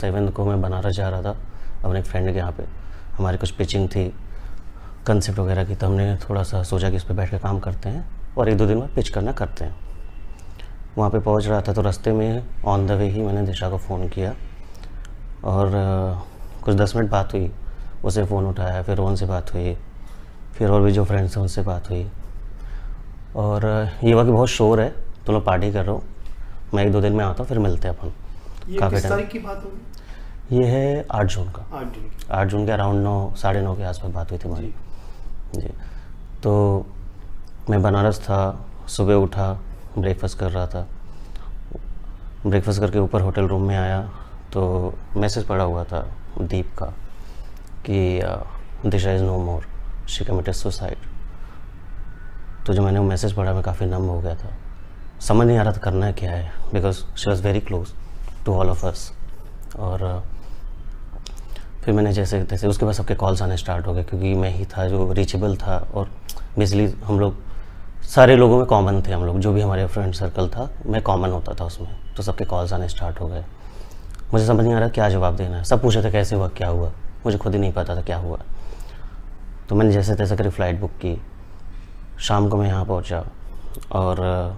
7 को मैं बनारस जा रहा था अपने एक फ्रेंड के यहाँ पे। हमारी कुछ पिचिंग थी कंसेप्ट वगैरह की, तो हमने थोड़ा सा सोचा कि इस पर बैठ के काम करते हैं और 1-2 दिन बाद पिच करना करते हैं। वहाँ पे पहुँच रहा था तो रास्ते में ऑन द वे ही मैंने दिशा को फ़ोन किया और कुछ 10 मिनट बात हुई। उसे फ़ोन उठाया, फिर रोहन से बात हुई, फिर और भी जो फ्रेंड्स हैं उनसे बात हुई। और ये हुआ कि बहुत शोर है, तुम लोग पार्टी कर रहे हो, मैं 1-2 दिन में आता हूँ, फिर मिलते हैं अपन। काफ़ी तारीख की बात होगी? ये है 8 जून का। 8 जून के अराउंड 9, साढ़े 9 के आसपास बात हुई थी हमारी जी। तो मैं बनारस था, सुबह उठा, ब्रेकफास्ट कर रहा था। ब्रेकफास्ट करके ऊपर होटल रूम में आया तो मैसेज पड़ा हुआ था दीप का कि Disha is no more, she committed suicide. तो जो मैंने वो मैसेज पढ़ा मैं काफ़ी नम हो गया था, समझ नहीं आ रहा था करना है क्या है, because she was very close to all of us. और फिर मैंने जैसे तैसे उसके बाद सबके कॉल्स आने स्टार्ट हो गए, क्योंकि मैं ही था जो रीचेबल था। और बेसिकली हम लोग सारे लोगों में कॉमन थे, हम लोग जो भी हमारे फ्रेंड सर्कल था मैं कॉमन होता था उसमें। तो सबके कॉल्स आने स्टार्ट हो गए। मुझे समझ नहीं आ रहा क्या जवाब देना है। सब पूछे थे कैसे हुआ, क्या हुआ, मुझे खुद ही नहीं पता था क्या हुआ। तो मैंने जैसे तैसे करी फ़्लाइट बुक की। शाम को मैं यहाँ पहुँचा और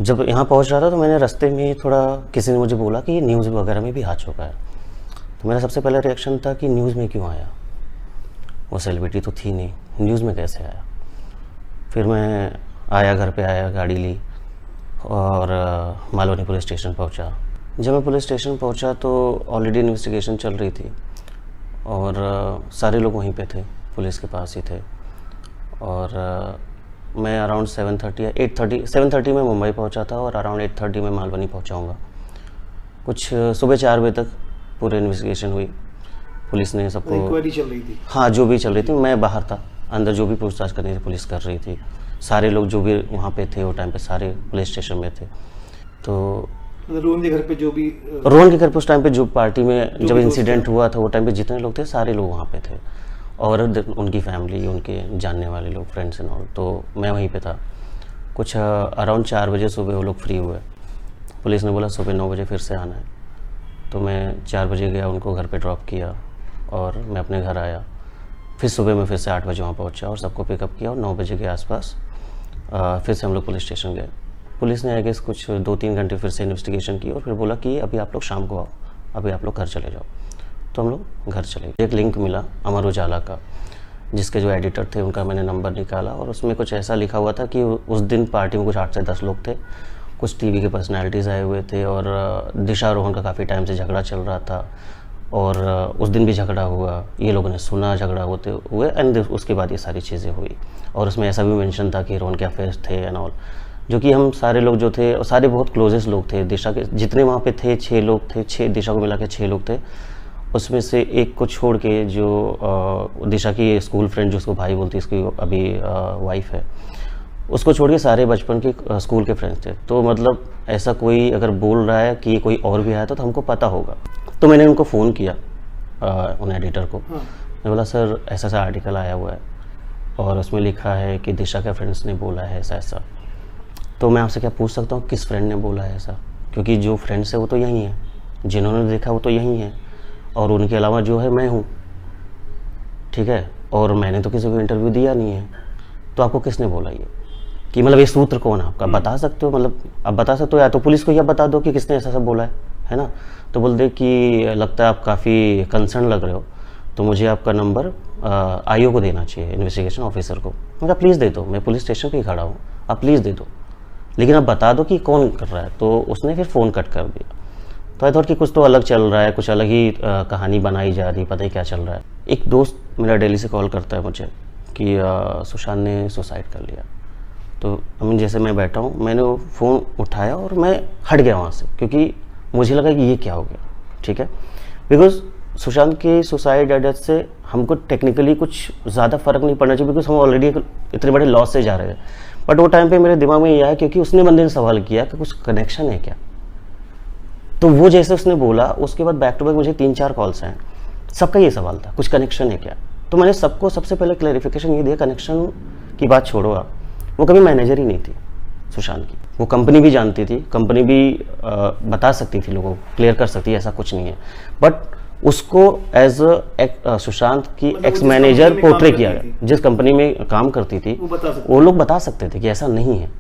जब यहाँ पहुँच रहा था तो मैंने रास्ते में थोड़ा किसी ने मुझे बोला कि न्यूज़ वगैरह में भी आ चुका है। तो मेरा सबसे पहला रिएक्शन था कि न्यूज़ में क्यों आया, वो सेलिब्रिटी तो थी नहीं, न्यूज़ में कैसे आया। फिर मैं आया, घर पे आया, गाड़ी ली और मालवनी पुलिस स्टेशन पहुंचा। जब मैं पुलिस स्टेशन पहुंचा तो ऑलरेडी इन्वेस्टिगेशन चल रही थी और सारे लोग वहीं पे थे, पुलिस के पास ही थे। और मैं अराउंड 7:30 या 8:30, 7:30 में मुंबई पहुंचा था और अराउंड 8:30 में मालवनी पहुंचाऊँगा। कुछ सुबह 4 बजे तक पूरी इन्वेस्टिगेशन हुई। पुलिस ने सबको इंक्वायरी चल रही थी? हाँ, जो भी चल रही थी। मैं बाहर था, अंदर जो भी पूछताछ करनी थी पुलिस कर रही थी। सारे लोग जो भी वहाँ पे थे वो टाइम पे सारे पुलिस स्टेशन में थे। तो रोहन के घर पे जो भी रोहन के घर पे उस टाइम पे जो पार्टी में जब इंसिडेंट हुआ था वो टाइम पे जितने लोग थे सारे लोग वहाँ पे थे और उनकी फैमिली, उनके जानने वाले लोग, फ्रेंड्स एंड ऑल। तो मैं वहीं पे था। कुछ अराउंड 4 बजे सुबह वो लोग फ्री हुए। पुलिस ने बोला सुबह 9 बजे फिर से आना है। तो मैं 4 बजे गया, उनको घर पे ड्रॉप किया और मैं अपने घर आया। फिर सुबह मैं फिर से 8 बजे वहाँ पहुँचा और सबको पिकअप किया और 9 बजे के आसपास फिर से हम लोग पुलिस स्टेशन गए। पुलिस ने आई गेस कुछ 2-3 घंटे फिर से इन्वेस्टिगेशन की और फिर बोला कि अभी आप लोग शाम को आओ, अभी आप लोग घर चले जाओ। तो हम लोग घर चले गए। एक लिंक मिला अमर उजाला का, जिसके जो एडिटर थे उनका मैंने नंबर निकाला और उसमें कुछ ऐसा लिखा हुआ था कि उस दिन पार्टी में कुछ 8 से 10 लोग थे, कुछ टीवी के पर्सनैलिटीज़ आए हुए थे और दिशा रोहन का काफ़ी टाइम से झगड़ा चल रहा था और उस दिन भी झगड़ा हुआ। ये लोगों ने सुना झगड़ा होते हुए एंड उसके बाद ये सारी चीज़ें हुई। और उसमें ऐसा भी मेंशन था कि रोहन के अफेयर्स थे एंड ऑल, जो कि हम सारे लोग जो थे और सारे बहुत क्लोजेस्ट लोग थे दिशा के। जितने वहाँ पे थे 6 लोग थे, 6 दिशा को मिला के 6 लोग थे। उसमें से एक को छोड़ के जो दिशा की स्कूल फ्रेंड जो उसको भाई बोलती है, इसकी अभी वाइफ है, उसको छोड़ के सारे बचपन के स्कूल के फ्रेंड्स थे। तो मतलब ऐसा कोई अगर बोल रहा है कि कोई और भी आया तो हमको पता होगा। तो मैंने उनको फ़ोन किया, उन एडिटर को। मैं बोला सर ऐसा ऐसा आर्टिकल आया हुआ है और उसमें लिखा है कि दिशा के फ्रेंड्स ने बोला है ऐसा ऐसा। तो मैं आपसे क्या पूछ सकता हूँ किस फ्रेंड ने बोला है ऐसा, क्योंकि जो फ्रेंड्स है वो तो यही है, जिन्होंने देखा वो तो यही है और उनके अलावा जो है मैं हूँ, ठीक है। और मैंने तो किसी को इंटरव्यू दिया नहीं है। तो आपको किसने बोला ये, कि मतलब ये सूत्र कौन है आपका, बता सकते हो? मतलब आप बता सकते हो या तो पुलिस को यह बता दो कि किसने ऐसा सब बोला है ना। तो बोल दे कि लगता है आप काफ़ी कंसर्न लग रहे हो, तो मुझे आपका नंबर आईओ को देना चाहिए, इन्वेस्टिगेशन ऑफिसर को। मैं कहा प्लीज़ दे दो, मैं पुलिस स्टेशन पे ही खड़ा हूँ, आप प्लीज़ दे दो, लेकिन आप बता दो कि कौन कर रहा है। तो उसने फिर फ़ोन कट कर दिया। तो आई थॉट कि कुछ तो अलग चल रहा है, कुछ अलग ही कहानी बनाई जा रही, पता ही क्या चल रहा है। एक दोस्त मेरा दिल्ली से कॉल करता है मुझे कि सुशांत ने सुसाइड कर लिया। तो जैसे मैं बैठा हूँ, मैंने वो फ़ोन उठाया और मैं हट गया वहाँ से, क्योंकि मुझे लगा कि ये क्या हो गया, ठीक है। बिकॉज सुशांत के सुसाइड डेथ से हमको टेक्निकली कुछ ज़्यादा फ़र्क नहीं पड़ना चाहिए, बिकॉज हम ऑलरेडी इतने बड़े लॉस से जा रहे थे। बट वो टाइम पे मेरे दिमाग में ये आया क्योंकि उसने बंदे ने सवाल किया कि कुछ कनेक्शन है क्या। तो वो जैसे उसने बोला उसके बाद बैक टू बैक मुझे 3-4 कॉल्स हैं, सबका ये सवाल था कुछ कनेक्शन है क्या। तो मैंने सबको सबसे पहले क्लैरिफिकेशन ये दिया, कनेक्शन की बात छोड़ो आप, वो कभी मैनेजर ही नहीं थी सुशांत की, वो कंपनी भी जानती थी, कंपनी भी बता सकती थी लोगों को, क्लियर कर सकती है ऐसा कुछ नहीं है, बट उसको एज सुशांत की एक्स मैनेजर पोर्ट्रे किया गया। जिस कंपनी में काम करती थी वो लोग बता सकते थे कि ऐसा नहीं है,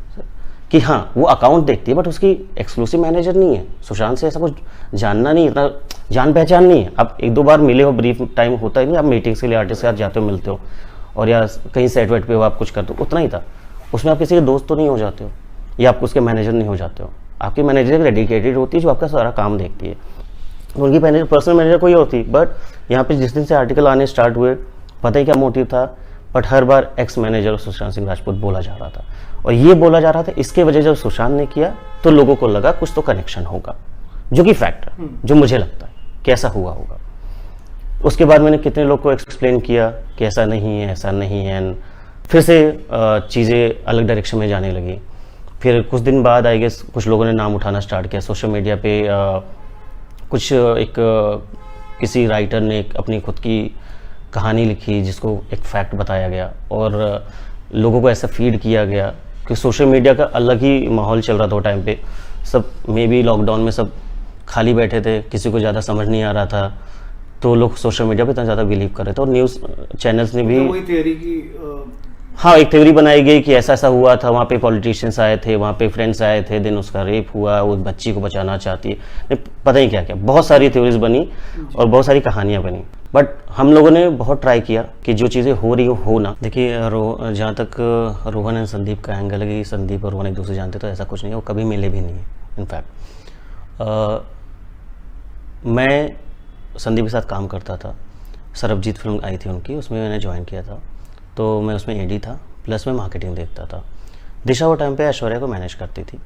कि हाँ वो अकाउंट देखती है बट उसकी एक्सक्लूसिव मैनेजर नहीं है। सुशांत से ऐसा कुछ जानना नहीं, इतना जान पहचान नहीं है। आप एक दो बार मिले हो, ब्रीफ टाइम होता ही नहीं, आप मीटिंग्स के लिए आर्टिस्ट के साथ जाते हो, मिलते हो, और या कहीं सेट वेट पे हो आप कुछ करते हो, उतना ही था। उसमें आप किसी के दोस्त तो नहीं हो जाते हो, या आप उसके मैनेजर नहीं हो जाते हो। आपकी मैनेजर डेडिकेटेड होती है जो आपका सारा काम देखती है, उनकी मैनेजर पर्सनल मैनेजर कोई और थी। बट यहाँ पे जिस दिन से आर्टिकल आने स्टार्ट हुए, पता ही क्या मोटिव था, but her bar ex manager Sushant Singh Rajput बोला जा रहा था, और ये बोला जा रहा था इसके वजह जब सुशांत ने किया तो लोगों को लगा कुछ तो कनेक्शन होगा, जो कि फैक्ट है, जो मुझे लगता है कि ऐसा हुआ होगा। उसके बाद मैंने कितने लोग को एक्सप्लेन किया कि ऐसा नहीं है, ऐसा नहीं है, एंड फिर से चीज़ें अलग डायरेक्शन में जाने लगी। फिर कुछ दिन बाद आई गेस कुछ लोगों ने नाम उठाना स्टार्ट किया सोशल मीडिया पे। कुछ किसी राइटर ने अपनी खुद की कहानी लिखी जिसको एक फैक्ट बताया गया, और लोगों को ऐसा फीड किया गया कि सोशल मीडिया का अलग ही माहौल चल रहा था वो टाइम पे। सब मे बी लॉकडाउन में सब खाली बैठे थे, किसी को ज़्यादा समझ नहीं आ रहा था, तो लोग सोशल मीडिया पे इतना ज़्यादा बिलीव कर रहे थे, और न्यूज़ चैनल्स ने भी वही थ्योरी की हाँ एक थ्योरी बनाई गई कि ऐसा ऐसा हुआ था, वहाँ पे पॉलिटिशियंस आए थे, वहाँ पे फ्रेंड्स आए थे, देन उसका रेप हुआ, वो बच्ची को बचाना चाहती है, पता नहीं क्या क्या, बहुत सारी थ्योरीज बनी और बहुत सारी कहानियाँ बनी। बट हम लोगों ने बहुत ट्राई किया कि जो चीज़ें हो रही हो ना। देखिए जहाँ तक रोहन एंड संदीप का एंगल है कि संदीप और रोहन एक दूसरे जानते, तो ऐसा कुछ नहीं है, वो कभी मिले भी नहीं है। इनफैक्ट मैं संदीप के साथ काम करता था, सरबजीत फिल्म आई थी उनकी, उसमें मैंने ज्वाइन किया था, तो मैं उसमें एडी था, प्लस मैं मार्केटिंग देखता था। दिशा वो टाइम पे ऐश्वर्या को मैनेज करती थी,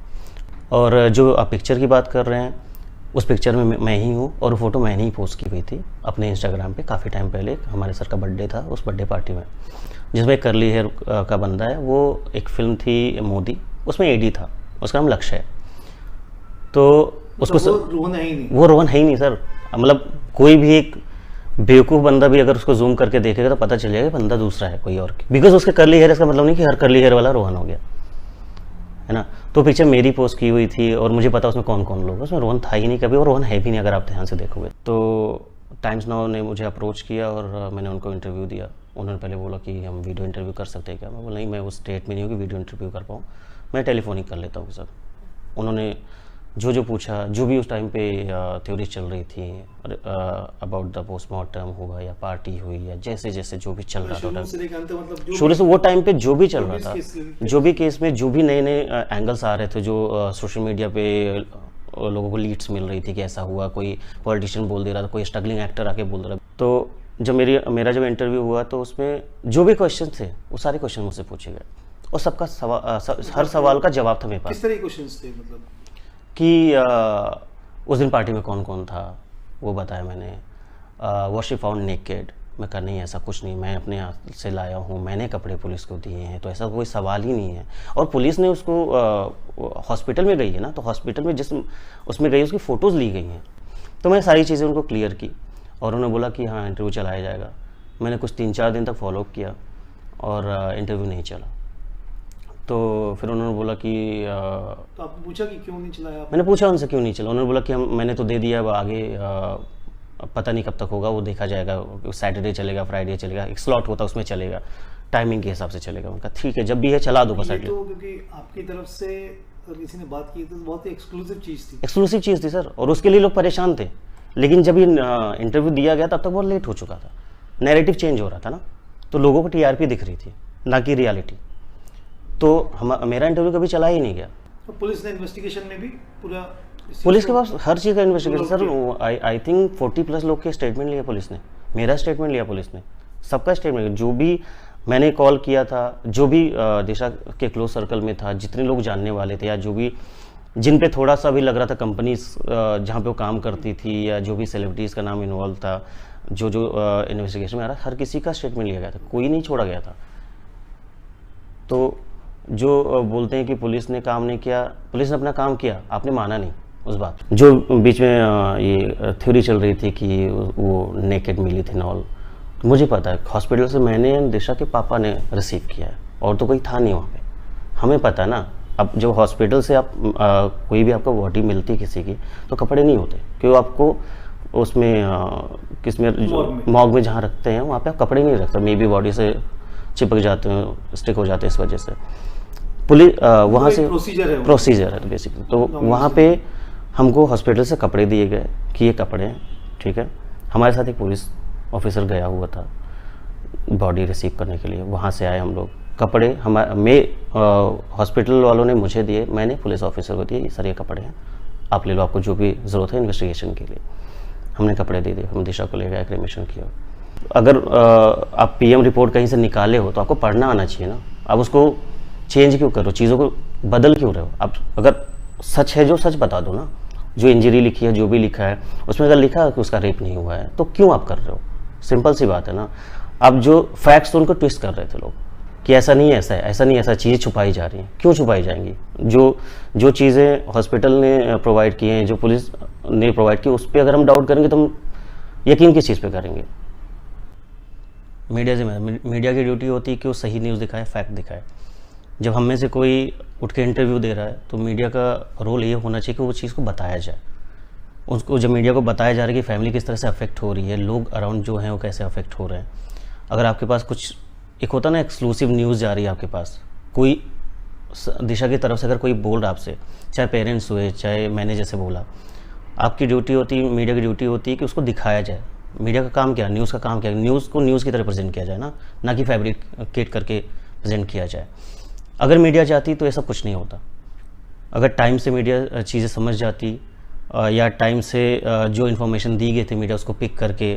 और जो आप पिक्चर की बात कर रहे हैं उस पिक्चर में मैं ही हूँ, और फोटो मैंने ही पोस्ट की हुई थी अपने इंस्टाग्राम पे काफ़ी टाइम पहले। हमारे सर का बर्थडे था, उस बर्थडे पार्टी में जिसमें करली हेयर का बंदा है, वो एक फिल्म थी मोदी, उसमें एडी था, उसका नाम लक्ष्य है। तो उसको रोहन है ही नहीं, वो रोहन है ही नहीं सर। मतलब कोई भी एक बेवकूफ़ बंदा भी अगर उसको जूम करके देखेगा तो पता चल जाएगा बंदा दूसरा है कोई और, बिकॉज उसके करली हेयर, इसका मतलब नहीं कि हर करली हेयर वाला रोहन हो गया, है ना। तो पिक्चर मेरी पोस्ट की हुई थी, और मुझे पता उसमें कौन कौन लोग, उसमें रोहन था ही नहीं कभी, और रोहन है भी नहीं अगर आप ध्यान से देखोगे तो। टाइम्स नाउ ने मुझे अप्रोच किया और मैंने उनको इंटरव्यू दिया। उन्होंने पहले बोला कि हम वीडियो इंटरव्यू कर सकते हैं क्या। मैं बोला नहीं, मैं उस स्टेट में नहीं हूँ कि वीडियो इंटरव्यू कर पाऊँ, मैं टेलीफोनिक कर लेता हूँ सर। उन्होंने जो पूछा, जो भी उस टाइम पे थ्योरी चल रही थी अबाउट द पोस्टमार्टम हुआ या पार्टी हुई या जैसे जैसे जो भी चल रहा था शुरू से वो टाइम पे जो भी चल रहा था, जो भी केस में जो भी नए नए एंगल्स आ रहे थे, जो सोशल मीडिया पे लोगों को लीड्स मिल रही थी कि ऐसा हुआ, कोई पॉलिटिशियन बोल दे रहा था, कोई स्ट्रगलिंग एक्टर आके बोल रहा था। तो जब मेरा जब इंटरव्यू हुआ तो उसमें जो भी क्वेश्चन थे वो सारे क्वेश्चन मुझसे पूछे गए, और सबका हर सवाल का जवाब था मेरे पास। किस तरह के क्वेश्चंस थे, मतलब कि उस दिन पार्टी में कौन कौन था वो बताया मैंने। वॉज शी फाउंड नेकेड, मैं कहा नहीं ऐसा कुछ नहीं, मैं अपने हाथ से लाया हूँ, मैंने कपड़े पुलिस को दिए हैं, तो ऐसा कोई सवाल ही नहीं है। और पुलिस ने उसको हॉस्पिटल में गई है ना, तो हॉस्पिटल में जिस उसमें गई उसकी फ़ोटोज़ ली गई हैं। तो मैंने सारी चीज़ें उनको क्लियर की, और उन्होंने बोला कि हाँ इंटरव्यू चलाया जाएगा। मैंने कुछ 3-4 दिन तक फॉलोअप किया और इंटरव्यू नहीं चला। तो फिर उन्होंने बोला कि तो आपने पूछा कि क्यों नहीं चलाया? मैंने पूछा उनसे क्यों नहीं चला। उन्होंने बोला कि मैंने तो दे दिया, अब आगे पता नहीं कब तक होगा, वो देखा जाएगा, सैटरडे चलेगा, फ्राइडे चलेगा, एक स्लॉट होता उसमें चलेगा, टाइमिंग के हिसाब से चलेगा। उनका ठीक है, जब भी है चला दो बस। तो क्योंकि आपकी तरफ से किसी ने बात की तो बहुत ही एक्सक्लूसिव चीज़ थी सर, और उसके लिए लोग परेशान थे। लेकिन जब ये इंटरव्यू दिया गया तब तक बहुत लेट हो चुका था, नैरेटिव चेंज हो रहा था ना, तो लोगों को टीआरपी दिख रही थी ना कि रियलिटी। तो मेरा इंटरव्यू कभी चला ही नहीं गया। तो पुलिस ने इन्वेस्टिगेशन में भी पूरा, पुलिस के पास हर चीज़ का इन्वेस्टिगेशन सर। आई थिंक 40+ लोग के स्टेटमेंट लिया पुलिस ने, मेरा स्टेटमेंट लिया पुलिस ने, सबका स्टेटमेंट, जो भी मैंने कॉल किया था, जो भी दिशा के क्लोज सर्कल में था, जितने लोग जानने वाले थे, या जो भी जिन पे थोड़ा सा भी लग रहा था कंपनीज जहाँ पे वो काम करती थी, या जो भी सेलिब्रिटीज़ का नाम इन्वॉल्व था, जो इन्वेस्टिगेशन में आ रहा, हर किसी का स्टेटमेंट लिया गया था, कोई नहीं छोड़ा गया था। तो जो बोलते हैं कि पुलिस ने काम नहीं किया, पुलिस ने अपना काम किया, आपने माना नहीं उस बात। जो बीच में ये थ्योरी चल रही थी कि वो नेकेड मिली थी नॉल, मुझे पता है हॉस्पिटल से मैंने दिशा के पापा ने रिसीव किया है, और तो कोई था नहीं वहाँ पे। हमें पता है ना अब जब हॉस्पिटल से आप कोई भी आपको बॉडी मिलती है किसी की, तो कपड़े नहीं होते, क्योंकि आपको उसमें किसमें मॉर्ग में जहाँ रखते हैं वहाँ पे आप कपड़े नहीं रखते, मे बी बॉडी से चिपक जाते हैं, स्टिक हो जाते हैं, इस वजह से पुलिस वहाँ से प्रोसीजर है बेसिकली। तो वहाँ पे हमको हॉस्पिटल से कपड़े दिए गए कि ये कपड़े हैं, ठीक है। हमारे साथ एक पुलिस ऑफिसर गया हुआ था बॉडी रिसीव करने के लिए, वहाँ से आए हम लोग। कपड़े हॉस्पिटल वालों ने मुझे दिए, मैंने पुलिस ऑफिसर को दिए, सर ये कपड़े हैं, आप ले लो, आपको जो भी ज़रूरत है इन्वेस्टिगेशन के लिए। हमने कपड़े दे दिए, हम दिशा को ले गए, क्रेमेशन किया। अगर आप पीएम रिपोर्ट कहीं से निकाले हो तो आपको पढ़ना आना चाहिए ना, आप उसको चेंज क्यों करो, चीज़ों को बदल क्यों रहे हो आप? अगर सच है जो सच बता दो ना, जो इंजरी लिखी है, जो भी लिखा है उसमें अगर लिखा है कि उसका रेप नहीं हुआ है तो क्यों आप कर रहे हो? सिंपल सी बात है ना। अब जो फैक्ट्स तो उनको ट्विस्ट कर रहे थे लोग कि ऐसा नहीं है, ऐसा है, ऐसा नहीं, ऐसा चीज़ें छुपाई जा रही हैं। क्यों छुपाई जाएंगी? जो चीज़ें हॉस्पिटल ने प्रोवाइड की हैं, जो पुलिस ने प्रोवाइड की, उस पर अगर हम डाउट करेंगे तो हम यकीन किस चीज़ पे करेंगे? मीडिया की ड्यूटी होती है कि वो सही न्यूज़ दिखाए, फैक्ट दिखाए। जब हम में से कोई उठ के इंटरव्यू दे रहा है तो मीडिया का रोल ये होना चाहिए कि वो चीज़ को बताया जाए। उसको जब मीडिया को बताया जा रहा है कि फैमिली किस तरह से अफेक्ट हो रही है, लोग अराउंड जो हैं वो कैसे अफेक्ट हो रहे हैं। अगर आपके पास कुछ एक होता ना एक्सक्लूसिव न्यूज़ जा रही है आपके पास, कोई दिशा की तरफ से अगर कोई बोल रहा आपसे, चाहे पेरेंट्स हुए, चाहे मैंने जैसे बोला, आपकी ड्यूटी होती है, मीडिया की ड्यूटी होती है कि उसको दिखाया जाए। मीडिया का काम क्या है, न्यूज़ का काम क्या है, न्यूज़ को न्यूज़ की तरह प्रेजेंट किया जाए ना कि फैब्रिकेट करके प्रेजेंट किया जाए। अगर मीडिया चाहती तो ये सब कुछ नहीं होता। अगर टाइम से मीडिया चीज़ें समझ जाती या टाइम से जो इन्फॉर्मेशन दी गई थी मीडिया उसको पिक करके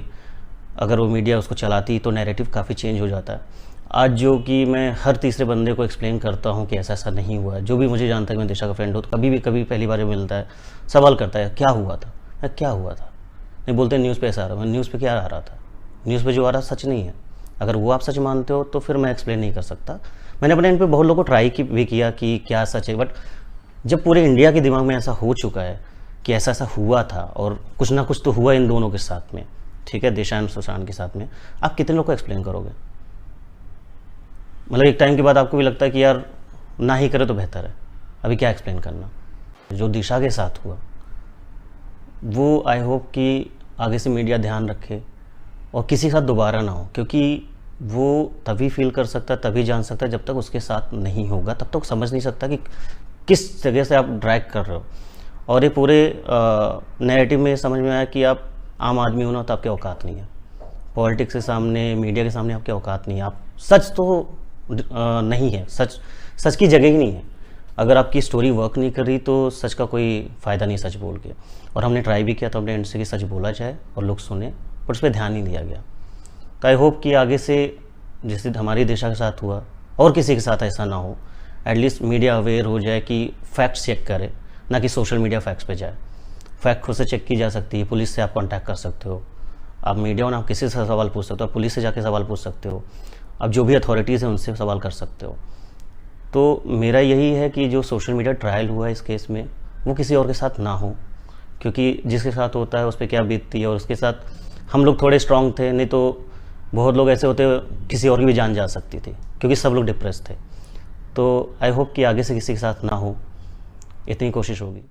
अगर वो मीडिया उसको चलाती तो नैरेटिव काफ़ी चेंज हो जाता है। आज जो कि मैं हर तीसरे बंदे को एक्सप्लेन करता हूँ कि ऐसा ऐसा नहीं हुआ है, जो भी मुझे जानता है कि मैं दिशा का फ्रेंड हो, तो कभी पहली बार मिलता है सवाल करता है क्या हुआ था, क्या हुआ था, नहीं बोलते न्यूज़ पे ऐसा आ रहा है। मैं न्यूज़ पे क्या आ रहा था? न्यूज़ पे जो आ रहा सच नहीं है। अगर वो आप सच मानते हो तो फिर मैं एक्सप्लेन नहीं कर सकता। मैंने अपने एंड पे बहुत लोगों को ट्राई भी किया कि क्या सच है, बट जब पूरे इंडिया के दिमाग में ऐसा हो चुका है कि ऐसा ऐसा हुआ था और कुछ ना कुछ तो हुआ इन दोनों के साथ में, ठीक है, दिशा एंड सुशांत के साथ में, आप कितने लोग को एक्सप्लेन करोगे? मतलब एक टाइम के बाद आपको भी लगता है कि यार ना ही करे तो बेहतर है, अभी क्या एक्सप्लेन करना। जो दिशा के साथ हुआ वो आई होप कि आगे से मीडिया ध्यान रखे और किसी के साथ दोबारा ना हो, क्योंकि वो तभी फील कर सकता है, तभी जान सकता है जब तक उसके साथ नहीं होगा, तब तक समझ नहीं सकता कि किस जगह से आप ड्रैग कर रहे हो। और ये पूरे नैरेटिव में समझ में आया कि आप आम आदमी होना तो आपके औकात नहीं है, पॉलिटिक्स के सामने, मीडिया के सामने आपके औकात नहीं है, आप सच तो नहीं है, सच की जगह ही नहीं है। अगर आपकी स्टोरी वर्क नहीं कर रही तो सच का कोई फ़ायदा नहीं सच बोल के। और हमने ट्राई भी किया था अपने एंड से कि सच बोला जाए और लोग सुने, पर उस पर ध्यान नहीं दिया गया। तो आई होप कि आगे से जैसे हमारी दिशा के साथ हुआ और किसी के साथ ऐसा ना हो, एटलीस्ट मीडिया अवेयर हो जाए कि फैक्ट्स चेक करे, ना कि सोशल मीडिया फैक्ट्स पे जाए। फैक्ट खुद से चेक की जा सकती है, पुलिस से आप कांटेक्ट कर सकते हो, आप मीडिया हो ना, आप किसी से सवाल पूछ सकते हो, आप पुलिस से जाके सवाल पूछ सकते हो, आप जो भी अथॉरिटीज़ हैं उनसे सवाल कर सकते हो। तो मेरा यही है कि जो सोशल मीडिया ट्रायल हुआ है इस केस में वो किसी और के साथ ना हो, क्योंकि जिसके साथ होता है उस पर क्या बीतती है। और उसके साथ हम लोग थोड़े स्ट्रांग थे, नहीं तो बहुत लोग ऐसे होते किसी और की भी जान जा सकती थी, क्योंकि सब लोग डिप्रेस थे। तो आई होप कि आगे से किसी के साथ ना हो, इतनी कोशिश होगी।